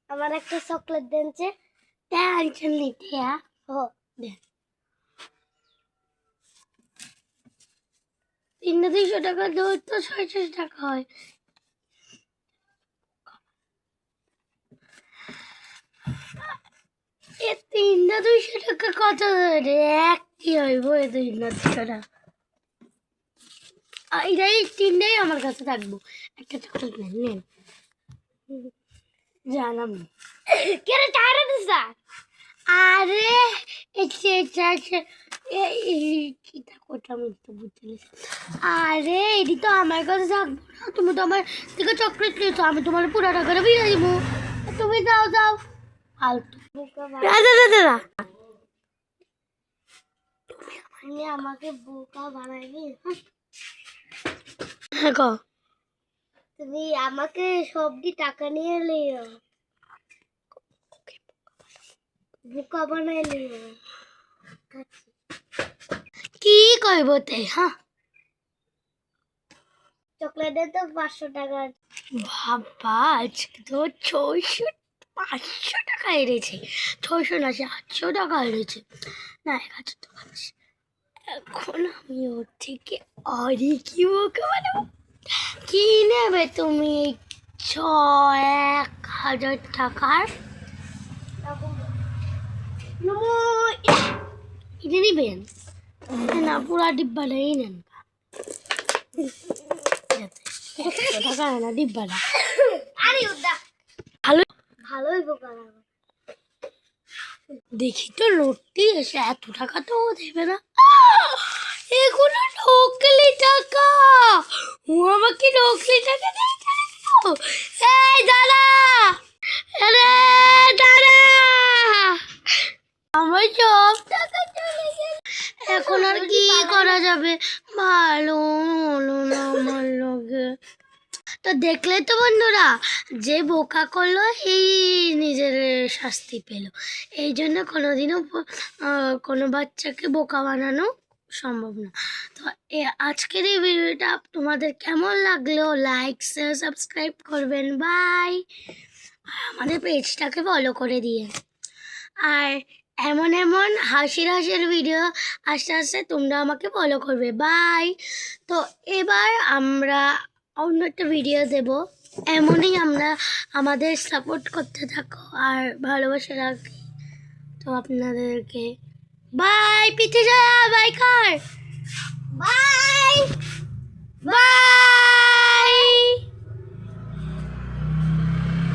আমার একটা chocolate দেনছে tension নিতে ও দেন 300 টাকা দৌড় তো 600 টাকা হয় এ 300 টাকা কত রে এক কি হইব এ 300 টাকা এইটাই তিনটাই আমার কাছে থাকবো একটা চকলেট নেন জানাম কে রে টায়ার দিস আরে কিটা কোটা আমি তো বুঝতে আরে এটি তো আমার কাছে থাকবো না তুমি তো আমার থেকে চকলেট নিয়েছো আমি তোমার পুরো টাকাটা বিয়ে দিব তুমি যাও যাও ফালতু দাদা তুমি আমাকে বোকা বানাইনি হ্যাঁ গো তুমি আমাকে সবজি টাকা নিয়ে লিও বোকা বানাইলি কি কইব তে হ্যাঁ চকলেটের তো 500 টাকা বাবা আজকে তো 500 টাকা এড়েছে 600 না 800 টাকা এড়েছে না 1000 টাকা এখন আমি ওর থেকে আরে কি বোকা বানাবো কি নেবে তুমি 1000 টাকার এটা নিবেন না পুরা ডিব্বাটাই নেন টাকা না ডিব্বাটা ভালো ভালোই বোকা দেখি তো লোটটি এসে এত টাকা তো দেবে না এগুলো নকলি টাকা ও আমাকে নকলি টাকা এই দাদা আরে দাদা আমার সব টাকা চলে গেল এখন আর কি করা যাবে ভালো হলো না আমার লগে তো দেখলে তো বন্ধুরা যে বোকা করলো এই নিজের শাস্তি পেল এই জন্য কোনোদিনও কোনো বাচ্চাকে বোকা বানানো সম্ভব না তো আজকের এই ভিডিওটা তোমাদের কেমন লাগলো লাইক শেয়ার সাবস্ক্রাইব করবেন বাই আমাদের পেজটাকে ফলো করে দিয়ে আর এমন এমন হাসির ভিডিও আস্তে আস্তে তোমরা আমাকে ফলো করবে বাই তো এবার আমরা অন্য একটা ভিডিও দেব এমনই আমরা আমাদের সাপোর্ট করতে থাকো আর ভালোবাসা রাখি তো আপনাদেরকে বাই পিঠে যা বাই কার বাই বাই